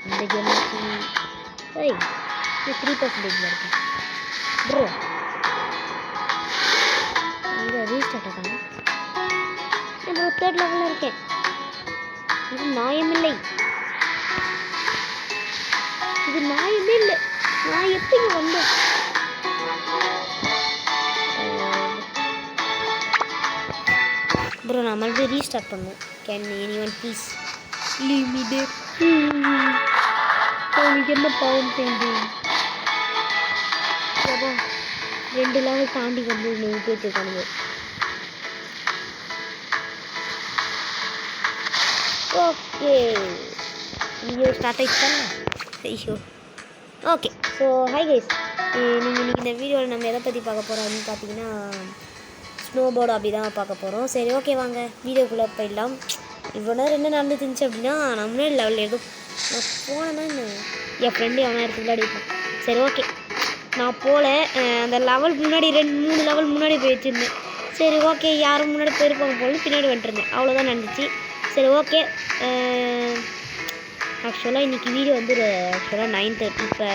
இந்த கேம் ஏய் இது 3% இருக்கு ப்ரோ. இங்கே ரீஸ்டார்ட் ஆகணும். நான் 3rd லெவலில் இருக்கேன். இது நியாயமில்லை, இது நியாயமே இல்லை. நான் எப்படி வந்தேன்? ப்ரோ நான் மறுபடியும் ரீஸ்டார்ட் பண்ணும். Can anyone please leave me there. அவங்களுக்கு என்ன பாவம் செஞ்சேன்? 2 லெவல் தாண்டி வந்து போயிட்டுருக்கானுங்க. ஓகே வீடியோ ஸ்டார்ட் ஆகிடுச்சாங்க. ஐயோ ஓகே. ஸோ ஹாய் கைஸ், நீங்கள் இன்றைக்கி இந்த வீடியோவில் நம்ம எதை பற்றி பார்க்க போகிறோம் அப்படின்னு பார்த்தீங்கன்னா ஸ்னோ போர்டு அப்படி தான் பார்க்க போகிறோம். சரி ஓகே வாங்க வீடியோக்குள்ளே போயிடலாம். இவ்வளோ நேரம் என்ன நடந்துருந்துச்சு அப்படின்னா நம்மளே லெவலில் எதுவும் நான் போனேன்னா என் ஃப்ரெண்டு அவன் இடத்துக்கு விளையாடிப்பேன். சரி ஓகே நான் போகல, அந்த லெவல் முன்னாடி 2-3 லெவல் முன்னாடி போயிட்டுருந்தேன். சரி ஓகே யாரும் முன்னாடி போயிருப்பாங்க போல பின்னாடி வந்துட்டுருந்தேன், அவ்வளோதான் நடந்துச்சு. சரி ஓகே ஆக்சுவலாக இன்றைக்கி வீடியோ வந்து ஆக்சுவலாக 9:30. இப்போ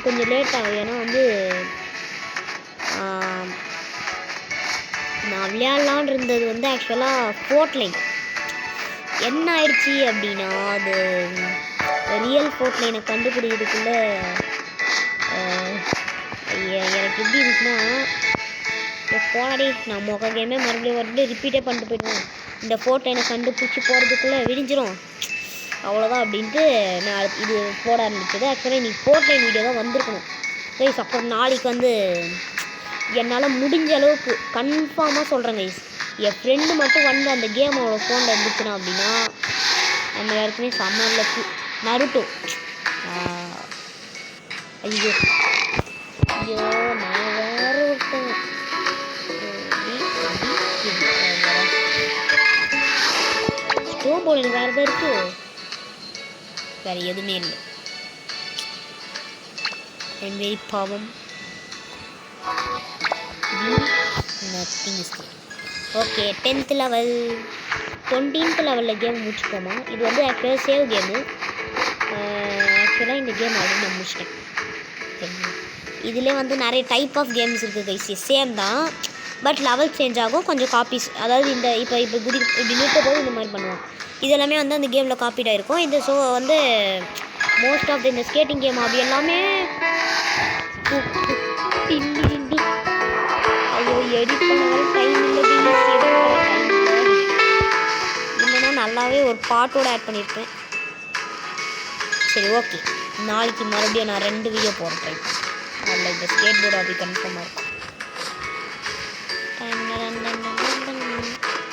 கொஞ்சம் லேட் ஆகும், ஏன்னா வந்து நான் விளையாடலான் இருந்தது வந்து ஆக்சுவலாக ஃபோர்ட்லைன் என்ன ஆயிடுச்சு அப்படின்னா அது ரியல் ஃபோர்ட்லைனை கண்டுபிடிக்கிறதுக்குள்ளே எனக்கு எப்படி இருந்துச்சுன்னா போனாடி நான் மொக்க கேமே மறுபடியும் ரிப்பீட்டே பண்ணிட்டு போயிடுவேன். இந்த ஃபோர்ட்லைனை கண்டுபிடிச்சி போகிறதுக்குள்ளே விடிஞ்சிரும், அவ்வளோதான் அப்படின்ட்டு நான் இது போட ஆரம்பிச்சது. ஆக்சுவலாக இன்றைக்கி ஃபோர்ட்லைன் வீடியோ தான் வந்திருக்கணும் கைஸ். அப்புறம் நாளைக்கு வந்து என்னால் முடிஞ்ச அளவுக்கு கன்ஃபார்மாக சொல்கிறேன் கைஸ், என் ஃப்ரெண்டு மட்டும் வந்து அந்த கேம் அவளோட ஃபோனில் இருந்துச்சுன்னா அப்படின்னா நம்ம எல்லாருக்குமே சம்மர்லக்கு நருட்டோ. ஐயோ ஐயோ நான் வேறு ஒருத்தன் ஸ்டோ போல் எனக்கு வேறு தான் இருக்குது, வேறு எதுவுமே இல்லை. என் வெரி பாவம் nothing is there. Okay 10th level 20th லெவலில் கேம் முடிச்சுக்கோமா. இது வந்து ஆக்சுவலாக சேவ் கேமு. ஆக்சுவலாக இந்த கேம் ஆல்ரெடி நான் முடிச்சிட்டேன். இதிலே வந்து நிறைய டைப் ஆஃப் கேம்ஸ் இருக்குது கைஸ், சேம் தான் பட் லெவல் சேஞ்ச் ஆகும், கொஞ்சம் காப்பீஸ். அதாவது இந்த இப்போ இப்படி நிறுத்த போது இந்த மாதிரி பண்ணுவோம். இது எல்லாமே வந்து அந்த கேமில் காப்பீட் ஆகிருக்கும். இந்த ஷோ வந்து மோஸ்ட் ஆஃப் இந்த ஸ்கேட்டிங் கேம் அப்படி எல்லாமே ஐயோ எடிட் பண்ண டைம் இல்லை, இல்லைன்னா நல்லாவே ஒரு பாட்டோடு ஆட் பண்ணியிருப்பேன். சரி ஓகே நாளைக்கு மறுபடியும் நான் 2 வீடியோ போடுறேன் ட்ரை பண்ணேன். அதில் இந்த ஸ்கேட் போர்டு அப்படி கன்ஃபார்மாக இருக்கும்.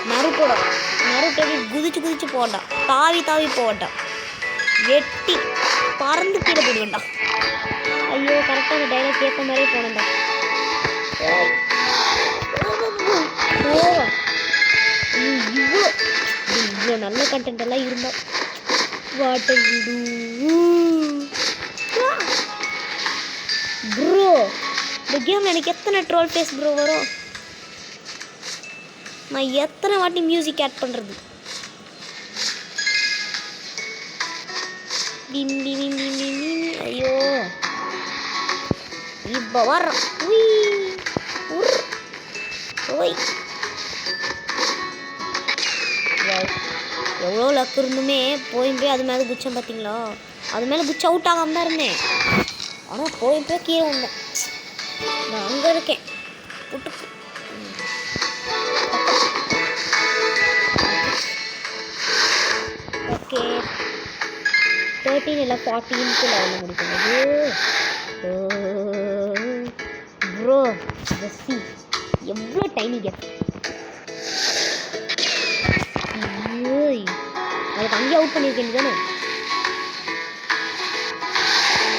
நருட்டோட குதிச்சு போட்டான், தாவி போட்டான், வெட்டி பறந்து கீழே போடுவேன்டா. ஐயோ கரெக்டாக அந்த டைலாக் கேட்க மாதிரியே போனேன்டா. இவ்வளோ நல்ல கண்டென்ட் எல்லாம் இருந்தால் வாட்டை விடு ப்ரோ. இந்த கேமில் எனக்கு எத்தனை ட்ரோல் ஃபேஸ் ப்ரோ வரும், நான் எத்தனை வாட்டி மியூசிக் ஆட் பண்ணுறது. ஐயோ இப்போ வர எவ்வளோ லக்கு இருந்துமே போய் அது மேலே குச்சம் பார்த்தீங்களா, அது மேலே குச்ச அவுட் ஆகாமல் தான் இருந்தேன். ஆனால் போய் கீழே வந்தேன். நான் அங்கே இருக்கேன் புட்டுக்கு. ஓகே 13 இல்லை 14th லெவலில் முடிக்கிறது ப்ரோ. ஜஸ்ஸி எவ்வளோ டைனி கேப், அதுக்கு அங்கேயே அவுட் பண்ணியிருக்கேன் தானே.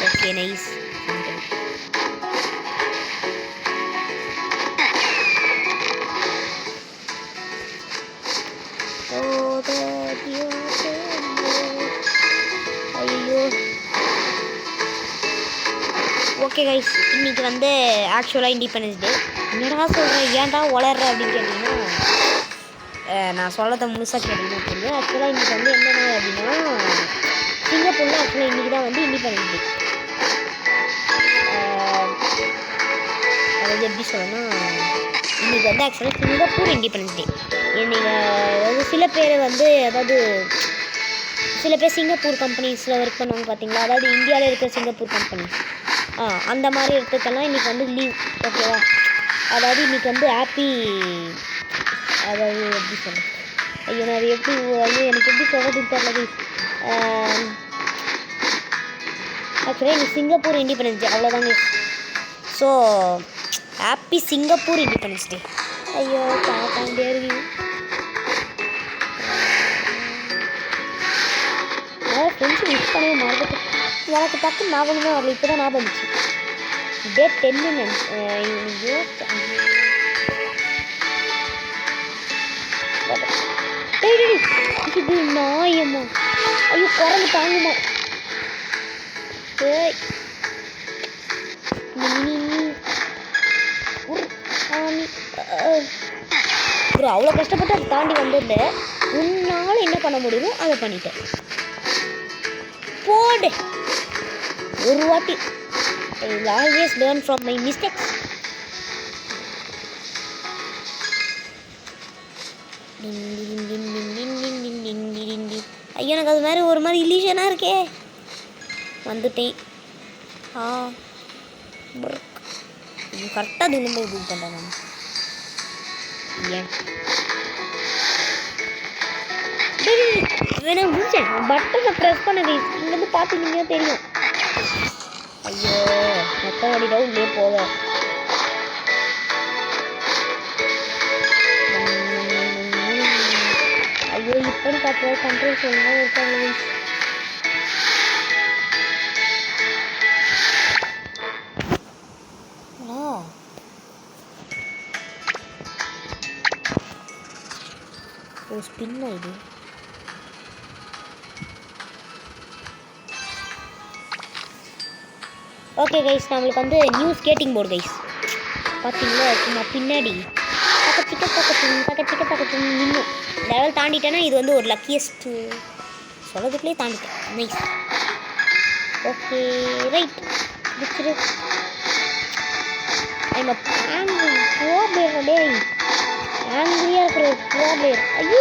Okay nice. ஐயோ ஓகே கைஸ் இன்றைக்கி வந்து ஆக்சுவலாக இண்டிபெண்டன்ஸ் டே. என்னடா சொல்கிறேன் ஏன்டா வளர்ற அப்படின்னு கேட்டிங்கன்னா நான் சொல்லதை முழுசாக கேட்டிங்கன்னா தெரியும். ஆக்சுவலாக இன்றைக்கி வந்து என்னென்ன அப்படின்னா சிங்கப்பூரில் ஆக்சுவலாக இன்றைக்கி தான் வந்து இண்டிபெண்டன்ஸ் டே. அதாவது எப்படி சொல்லணும்னா இன்றைக்கி வந்து ஆக்சுவலாக சிங்கப்பூர் இண்டிபெண்டன்ஸ் டே. இன்றைக்கி அதாவது சில பேர் வந்து அதாவது சில பேர் சிங்கப்பூர் கம்பெனிஸில் ஒர்க் பண்ணுவாங்க பார்த்தீங்களா, அதாவது இந்தியாவில் இருக்கிற சிங்கப்பூர் கம்பெனிஸ் அந்த மாதிரி இடத்துக்கெல்லாம் இன்றைக்கி வந்து லீவ். ஓகேவா? அதாவது இன்றைக்கி வந்து ஹாப்பி, அதாவது எப்படி சொல்கிறது, ஐயோ நான் எப்படி எனக்கு எப்படி சொல்கிறதுன்னு தெரியல. ஆக்சுவலாக இன்னைக்கு சிங்கப்பூர் இண்டிபெண்டன்ஸ் டே, அவ்வளோதாங்க. So happy Singapore independence day. ஐயோ பார்த்தாண்டே இருக்கு. ஃப்ரெண்ட்ஸு மிஸ் பண்ணவே மறந்துட்டு எனக்கு டக்கு ஞாபகமே வரல. இப்போ தான் ஞாபகம் இருந்துச்சு. டே 10 இது நாயம்மா. ஐயோ குரங்கு தாங்குமா. ப்ரோ அவ்வளோ கஷ்டப்பட்டு அதை தாண்டி வந்துருந்தேன். உன்னால் என்ன பண்ண முடியுமோ அதை பண்ணிட்டேன். போடு ஒரு வாட்டி. I will always learn from my mistakes. ஐயோ எனக்கு அது மாதிரி ஒரு மாதிரி இலியூஷனாக இருக்கே. வந்துட்டேன். இது கரெக்டாக தினம் இது பண்ணுறேன் நான். ஏன் வேணா முடிச்சேன். பட்டனை ப்ரெஸ் பண்ண இங்கேருந்து பார்த்துக்கிட்டீங்கன்னா தெரியும். ஐயோ மொத்தம் வடிடாவும் உள்ளே போக. ஐயோ இப்படி பார்த்து கண்ட்ரோல் சொல்லுங்க இருக்காங்க. ஓ ஸ்பின் இது. ஓகே கைஸ், நம்மளுக்கு வந்து நியூ ஸ்கேட்டிங் போர்டு கைஸ். பார்த்தீங்களா சும்மா பின்னாடி பக்கத்துக்கு நின்று லெவல் தாண்டிட்டேன்னா இது வந்து ஒரு லக்கியஸ்ட்டு சொல்லதுக்குள்ளே தாண்டிட்டேன். நைஸ். ஓகே ரைட் வச்சுரு. ஐம் ப்ரோ பிளேயர் டே. ஆங்கிரியாக இருக்கிற ஒரு ப்ரோ பிளேயர். ஐயோ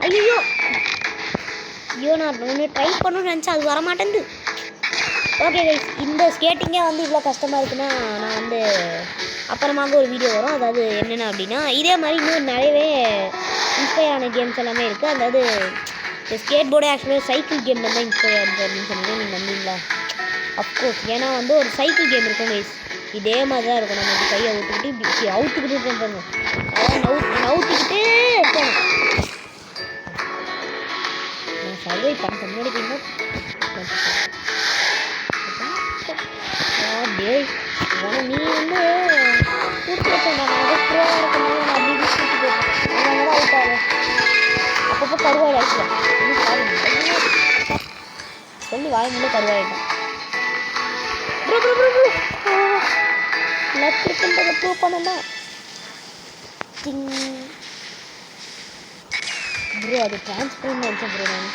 ஐயோ ஐயோ நான் ஒன்று ட்ரை பண்ணணும்னு நினச்சா அது வரமாட்டேங்குது. ஓகே கைஸ், இந்த ஸ்கேட்டிங்கே வந்து இவ்வளோ கஷ்டமாக இருக்குன்னா நான் வந்து அப்புறமாக ஒரு வீடியோ வரும். அதாவது என்னென்ன அப்படின்னா இதே மாதிரி இன்னும் நிறையவே இன்ஸ்பயர் ஆன கேம்ஸ் எல்லாமே இருக்குது. அதாவது இந்த ஸ்கேட் போர்டே ஆக்சுவலாக சைக்கிள் கேம் தான் இன்ஸ்பயர் ஆகுது அப்படின்னு சொன்னீங்க நீங்கள் நம்புவீங்களா? அஃப்கோர்ஸ், ஏன்னா வந்து ஒரு சைக்கிள் கேம் இருக்கும் கைஸ். இதே மாதிரி தான் இருக்கும். நம்ம கையை அவுத்துக்கிட்டு இப்படி அவுத்துக்கிட்டு இருக்கோம். அதாவது நவுத்திக்கிட்டே இருக்கணும். நான் சர்வை பண்ண முன்னாடி நீ வந்து கூட்டு வச்சேன்டா. நான் அதை ப்ரோவாக இருக்கணும். நான் அப்படி கூட்டி போட்டேன். அதனால தான் அவுட் ஆகும். அப்பப்போ கருவாயில் ஆகிடுவேன் சொல்லி வாய் முன்னே கருவாயிட்டேன். ப்ரோ ப்ரோ ப்ரோ ப்ரோ லட்சத்துன்றதை ப்ரூவ் பண்ணணும் ப்ரோ. அது டிரான்ஸ்பரண்ட் நினச்சேன் ப்ரோ நான்.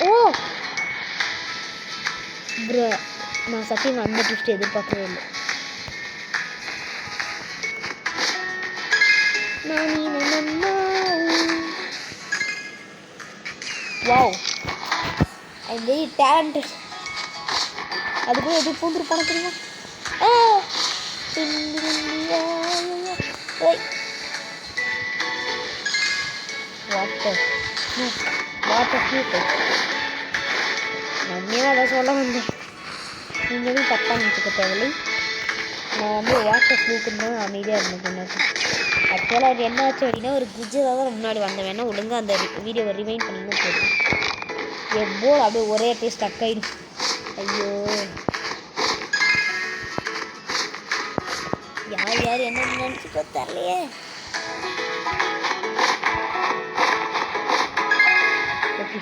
ஓ ப்ரோ நான் சத்தியம் அந்த ட்விஸ்ட் எதிர்பார்க்கவே இல்லை. Wow I am very talented. அதுக்குள்ள எது பூந்துரு போன தெரியுமா? நான் உண்மையாக அதை சொல்ல வந்தேன். நீங்களும் தப்பாக நினச்சிக்க தேவையில்லை. நான் வந்து வாட்டர் ஃப்ளூக்குன்னு அமைதியாக இருந்தேன். ஆக்சுவலாக அது என்ன ஆச்சு அப்படின்னா ஒரு குஜராக முன்னாடி வந்த வேணா ஒழுங்காக அந்த வீடியோவை ரிவைண்ட் பண்ணிங்கன்னா போதும். எப்போ அப்படியே ஒரே டேஸ்ட் ஸ்டக் ஆகிடுச்சு. ஐயோ யார் என்ன நினச்சிட்டோ தெரியலையே.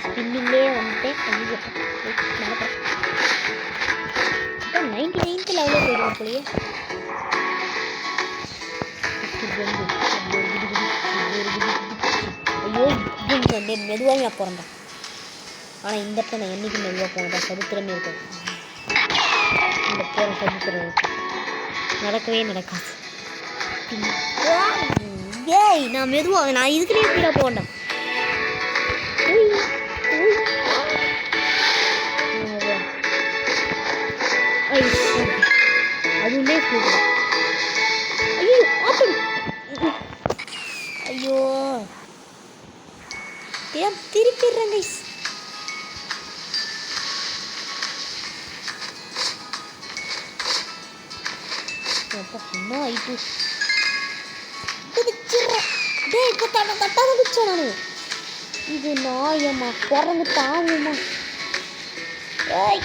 ஸ்பின்னிங்லேயே வந்துட்டேன். ஐயோ 99th லெவலில் போயிடுவோம் போலயே. ஐயோ இது வந்து மெதுவாக நான் போகிறேன்டா. ஆனால் இந்த இடத்துல நான் என்றைக்கும் மெதுவாக போனதா சரித்திரமே இருக்கும். இந்த போகிற சரித்திரம் நடக்கவே நடக்காது. ஏய் நான் மெதுவாக நான் இதுக்குள்ளே ஸ்பீடாக போகண்டா. அதுவுமே ஸ்பீடு. ஐயோ ஆப்படி. ஐயோ திருப்பிடுறேன் கைஸ். என்ன ஆயிட்டு குதிச்சிடுறேன். டே இப்போ கரெக்டாக குதிச்சேன் நான். இது நாயம்மா குரங்கு தாங்குமா. ஏய்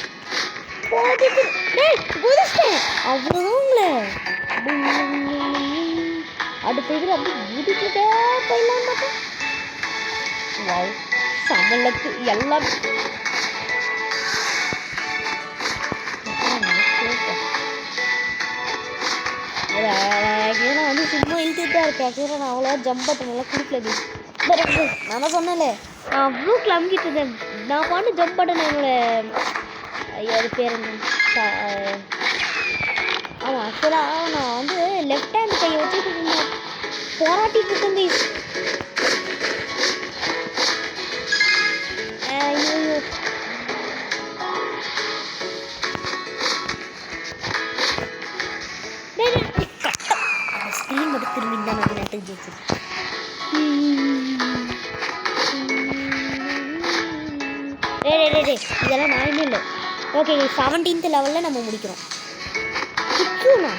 போதுக்கு டேய் குதிச்சிட்டேன். அவ்வளோதாங்களே. அடுத்த இதில் அப்படியே குதிச்சுட்டே போயிடலாம் பார்த்தா. வாவ் சமலுக்கு எல்லாம் நான் வந்து சும்மா இழுத்துட்டு தான் இருக்கேன். ஆக்சுவலாக நான் அவ்வளோ ஜம்ப் பட்டன் நல்லா குடிக்கல. நான் தான் சொன்னேன்ல நான் அவ்வளோ கிளம்பிட்டு இருந்தேன். நான் பாட்டு ஜம்ப் பட்டன் என்னோட அது பேர் என்ன ஆமாம் ஆக்சுவலாக நான் வந்து லெஃப்ட் ஹேண்ட் கையை வச்சுட்டு இருந்தேன். போராட்டிட்டு இருக்கேன் கைஸ். ஸ்க்ரீன் மட்டும் திரும்பி தான் நான் நேரத்துக்கு ஜெயிச்சேன். இதெல்லாம் நாயுமே இல்லை. ஓகே 17th லெவலில் நம்ம முடிக்கிறோம். கிச்சுண்ணா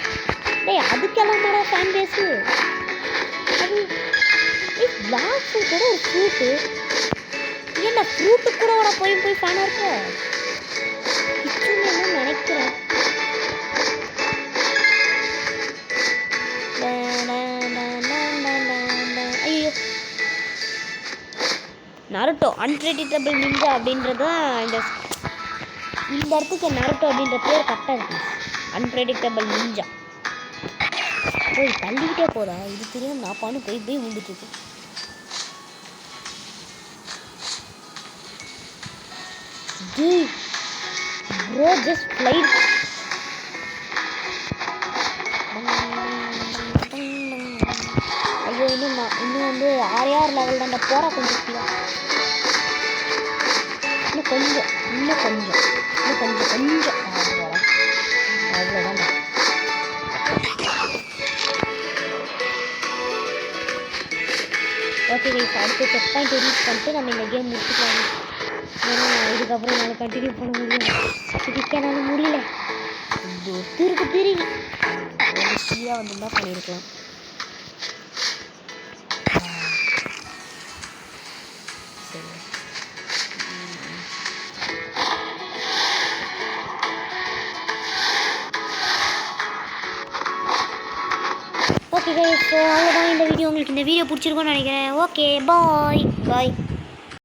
டேய் அதுக்கெல்லாம் மாடா ஃபேன் பேஸு. அது பிளாக்ஸு கூட ஒரு ஃப்ரூட்டு. ஏன்னா ஃப்ரூட்டு கூட கூட போய் ஃபேனாக இருக்க கிச்சுன்னு என்ன நினைக்கிறேன். ஐயோ நருட்டோ அன்பிரெடிக்டபிள் நிஞ்சா அப்படின்றது தான் இந்த இடத்துக்கு நருட்டோ அப்படின்ற பேர் கரெக்டாக இருக்கு. அன்பிரெடிக்டபிள் நிஞ்சா. போய் தள்ளிக்கிட்டே போதா இது தெரியும். நான் பானு போய் விழுந்துட்டு இருக்கு. Bro just flight. ஐயோ இன்னும் வந்து 6 லெவல் தான்டா போகிறா. கொஞ்சம் ஸ்பீடாக இன்னும் கொஞ்சம் அவ்வளோதான்டா. ஓகே கைஸ் அடுத்து செக் பாயிண்ட் ரீச் பண்ணிட்டு நம்ம இந்த கேம் முடிச்சுக்கலாம். ஏன்னா இதுக்கப்புறம் என்னால் கண்டினியூ பண்ண முடியும். இதுக்கு என்னால் முடியல. திருப்பி ஈஸியாக வந்துருந்தா பண்ணியிருக்கலாம். ஓகே கைஸ் ஸோ அவ்வளோதான் இந்த வீடியோ. உங்களுக்கு இந்த வீடியோ பிடிச்சிருக்கும்னு நினைக்கிறேன். Okay bye.